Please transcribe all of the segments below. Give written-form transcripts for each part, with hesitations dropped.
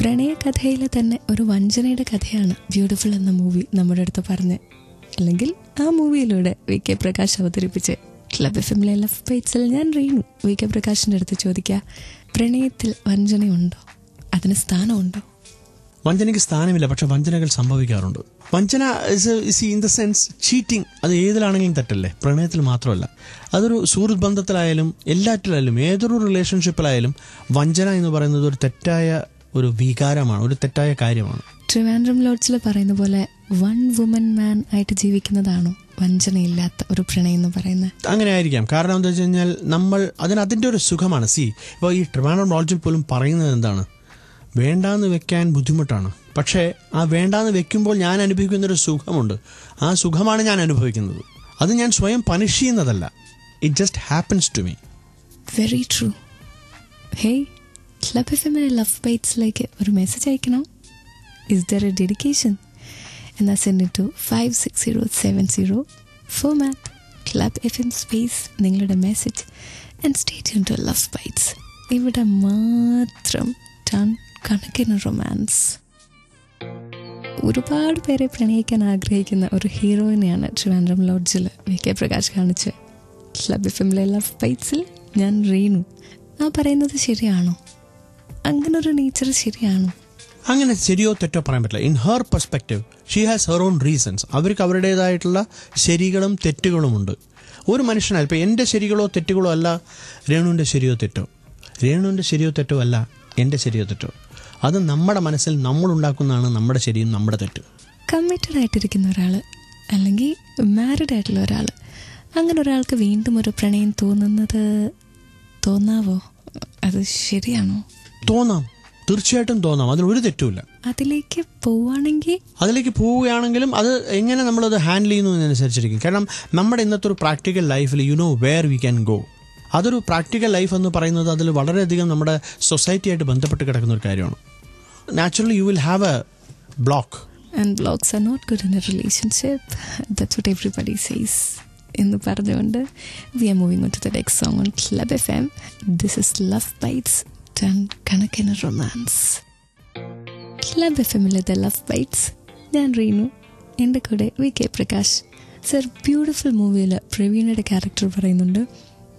പ്രണയകഥയിലെ തന്നെ ഒരു വഞ്ചനയുടെ കഥയാണ് ബ്യൂട്ടിഫുൾ എന്ന മൂവി നമ്മുടെ അടുത്ത് പറഞ്ഞ്, അല്ലെങ്കിൽ ആ മൂവിയിലൂടെ VK പ്രകാശ് അവതരിപ്പിച്ച് ക്ലബ് FM-ലെ ലവ് ബൈറ്റ്സിൽ ഞാൻ റീനു VK പ്രകാശിൻ്റെ അടുത്ത് ചോദിക്കുക, പ്രണയത്തിൽ വഞ്ചനയുണ്ടോ? അതിന് സ്ഥാനമുണ്ടോ? വഞ്ചനയ്ക്ക് സ്ഥാനമില്ല, പക്ഷെ വഞ്ചനകൾ സംഭവിക്കാറുണ്ട്. വഞ്ചന ഇൻ ദ സെൻസ് ചീറ്റിംഗ്, അത് ഏതിലാണെങ്കിലും തെറ്റല്ലേ, പ്രണയത്തിൽ മാത്രമല്ല. അതൊരു സുഹൃത്ത് ബന്ധത്തിലായാലും എല്ലാറ്റിലായാലും ഏതൊരു റിലേഷൻഷിപ്പിലായാലും വഞ്ചന എന്ന് പറയുന്നത് ഒരു തെറ്റായ ഒരു വികാരമാണ്, ഒരു തെറ്റായ കാര്യമാണ്. ട്രിവാൻഡ്രം ലോഡ്ജിൽ പറയുന്ന പോലെ വൺ വുമൻ മാൻ ആയിട്ട് ജീവിക്കുന്നതാണോ വഞ്ചനയില്ലാത്ത ഒരു പ്രണയം എന്ന് പറയുന്നത്? അങ്ങനെ ആയിരിക്കാം. കാരണം എന്താ വെച്ച് കഴിഞ്ഞാൽ നമ്മൾ അതിൻ്റെ ഒരു സുഖമാണ്. ഇപ്പോൾ ഈ ട്രിവാൻഡ്രം ലോഡ്ജിൽ പോലും പറയുന്നത് എന്താണ്, വേണ്ടാന്ന് വെക്കാൻ ബുദ്ധിമുട്ടാണ്, പക്ഷേ ആ വേണ്ടാന്ന് വെക്കുമ്പോൾ ഞാൻ അനുഭവിക്കുന്നൊരു സുഖമുണ്ട്. ആ സുഖമാണ് ഞാൻ അനുഭവിക്കുന്നത്. അത് ഞാൻ സ്വയം പണിഷ് ചെയ്യുന്നതല്ല. It just happens to me. Very true. Hey, club FM-ലെ ലവ് ബൈറ്റ്സിലേക്ക് ഒരു മെസ്സേജ് അയക്കണോ? Is there a dedication? എന്നാൽ send to 56070 format club FM space നിങ്ങളുടെ message and stay tune to love bites. ഇവിടെ മാത്രം ടൺ കണക്കിന് റൊമാൻസ്. ഒരുപാട് പേരെ പ്രണയിക്കാൻ ആഗ്രഹിക്കുന്ന ഒരു ഹീറോയിനെയാണ് ട്രിവാൻഡ്രം ലോഡ്ജിൽ VK പ്രകാശ് കാണിച്ച് ക്ലബ് FM-ലെ ലവ് ബൈറ്റ്സിൽ ഞാൻ റീനു. ആ പറയുന്നത് ശരിയാണോ? അങ്ങനൊരു നേച്ചർ ശരിയാണോ? അങ്ങനെ ശരിയോ തെറ്റോ പറയാൻ പറ്റില്ല. In her perspective she has her own reasons. അവർക്ക് അവരുടേതായിട്ടുള്ള ശരികളും തെറ്റുകളുമുണ്ട്. ഒരു മനുഷ്യനാൽ ഇപ്പോൾ എൻ്റെ ശരികളോ തെറ്റുകളോ അല്ല രേണുവിൻ്റെ ശരിയോ തെറ്റോ, രേണുവിൻ്റെ ശരിയോ തെറ്റോ അല്ല എൻ്റെ ശരിയോ തെറ്റോ. അത് നമ്മുടെ മനസ്സിൽ നമ്മളുണ്ടാക്കുന്നതാണ് നമ്മുടെ ശരിയും നമ്മുടെ തെറ്റും. കമ്മിറ്റഡ് ആയിട്ടിരിക്കുന്ന ഒരാൾ അല്ലെങ്കിൽ മാരിഡ് ആയിട്ടുള്ള ഒരാൾ, അങ്ങനെ ഒരാൾക്ക് വീണ്ടും ഒരു പ്രണയം തോന്നാവോ? അത് ശരിയാണോ? തോന്നാം, തീർച്ചയായിട്ടും തോന്നാം. അതിലൊരു തെറ്റുമില്ല. അതിലേക്ക് പോവുകയാണെങ്കിലും അത് എങ്ങനെ നമ്മളത് ഹാൻഡിൽ ചെയ്യുന്നു എന്നനുസരിച്ചിരിക്കും. കാരണം നമ്മുടെ ഇന്നത്തെ ഒരു പ്രാക്ടിക്കൽ ലൈഫിൽ you know where we can go. അതൊരു പ്രാക്ടിക്കൽ ലൈഫ് എന്ന് പറയുന്നത് അതിൽ വളരെയധികം നമ്മുടെ സൊസൈറ്റിയായിട്ട് ബന്ധപ്പെട്ട് കിടക്കുന്ന ഒരു കാര്യമാണ്. Naturally you will have a block. And blocks are not good in a relationship. That's what everybody says എന്ന് പറഞ്ഞുകൊണ്ട് we are moving on to the next song on club FM. This is love bites, ton കണക്കിന് romance. Club FM-ലെ the love bites. ഞാൻ റീനു, എൻ്റെ കൂടെ VK Prakash. Sir, beautiful മൂവിയിൽ പ്രവീണയുടെ character പറയുന്നുണ്ട്,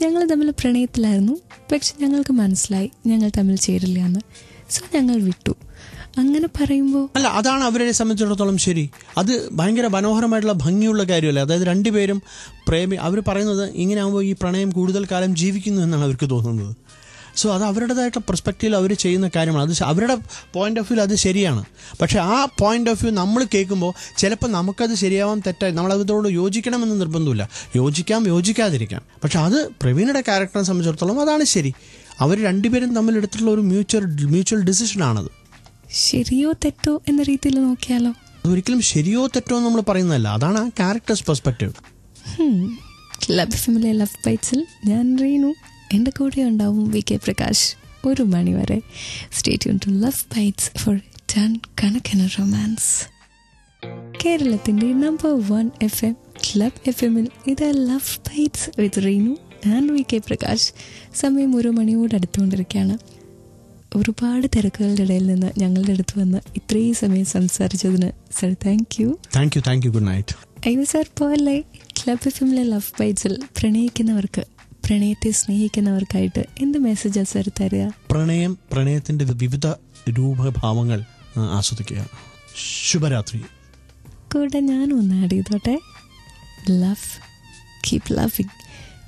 ഞങ്ങൾ തമ്മിൽ പ്രണയത്തിലായിരുന്നു, പക്ഷെ ഞങ്ങൾക്ക് മനസ്സിലായി ഞങ്ങൾ തമ്മിൽ ചേരില്ല എന്ന്, സോ ഞങ്ങൾ വിട്ടു. അങ്ങനെ പറയുമ്പോൾ അല്ല, അതാണ് അവരെ സംബന്ധിച്ചിടത്തോളം ശരി. അത് ഭയങ്കര മനോഹരമായിട്ടുള്ള ഭംഗിയുള്ള കാര്യമല്ലേ. അതായത് രണ്ടുപേരും അവർ പറയുന്നത് ഇങ്ങനെ ആകുമ്പോൾ ഈ പ്രണയം കൂടുതൽ കാലം ജീവിക്കുന്നു എന്നാണ് അവർക്ക് തോന്നുന്നത്. സോ അത് അവരുടേതായിട്ടുള്ള പെർസ്പെക്റ്റീവിൽ അവർ ചെയ്യുന്ന കാര്യമാണ്. അത് അവരുടെ പോയിന്റ് ഓഫ് വ്യൂ അത് ശരിയാണ്. പക്ഷേ ആ പോയിന്റ് ഓഫ് വ്യൂ നമ്മൾ കേൾക്കുമ്പോൾ ചിലപ്പോൾ നമുക്കത് ശരിയാവാൻ തെറ്റായി, നമ്മളതിനോട് യോജിക്കണമെന്ന് നിർബന്ധമില്ല. യോജിക്കാതിരിക്കാം. പക്ഷെ അത് പ്രവീണയുടെ ക്യാരക്ടറിനെ സംബന്ധിച്ചിടത്തോളം അതാണ് ശരി. അവർ രണ്ടുപേരും തമ്മിൽ എടുത്തിട്ടുള്ള ഒരു മ്യൂച്വൽ ഡിസിഷനാണത്. ശരിയോ തെറ്റോ എന്ന രീതിയിൽ നോക്കിയാലോ? അതൊരിക്കലും ശരിയോ തെറ്റോ എന്ന് നമ്മൾ പറയുന്നതല്ല. അതാണ് ആ ക്യാരക്ടേഴ്സ് പെർസ്പെക്റ്റീവ്. ക്ലബ് FM-ലെ ലവ് ബൈറ്റ്സിൽ ഞാൻ റീനു, എൻ്റെ കൂടെ ഉണ്ടാവും VK പ്രകാശ് 1 മണി വരെ. Stay tune to love bites for ton കണക്കിന് റൊമാൻസ്. കേരളത്തിൻ്റെ നമ്പർ 1 FM ക്ലബ് FM-ൽ ഇത് love bites with Reenu and VK Prakash. സമയം 1 മണിയോട് അടുത്തുകൊണ്ടിരിക്കുകയാണ്. ഒരുപാട് തിരക്കുകളുടെ ഇടയിൽ നിന്ന് ഞങ്ങളുടെ അടുത്ത് വന്ന് ഇത്രയും സമയം സംസാരിച്ചതിന് sir thank you. Good night. അയ്യോ സാർ പോലെ ക്ലബ് FM-ലെ ലവ് ബൈറ്റ്സിൽ പ്രണയത്തെ സ്നേഹിക്കുന്നവർക്കായിട്ട് എന്ത് മെസ്സേജാണ് സാർ തരിക? പ്രണയത്തിന്റെ വിവിധ രൂപഭാവങ്ങൾ ആസ്വദിക്കുക. ശുഭരാത്രി. കൂടെ ഞാനും ഒന്ന് ആഡ് ചെയ്തോട്ടെ. Love, keep loving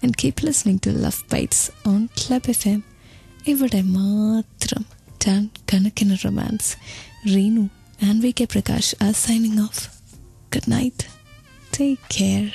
and keep listening to love bites on club FM. ഇവിടെ മാത്രം ടൺ കണക്കിന് romance. Reenu and VK Prakash are signing off. Good night. Take care.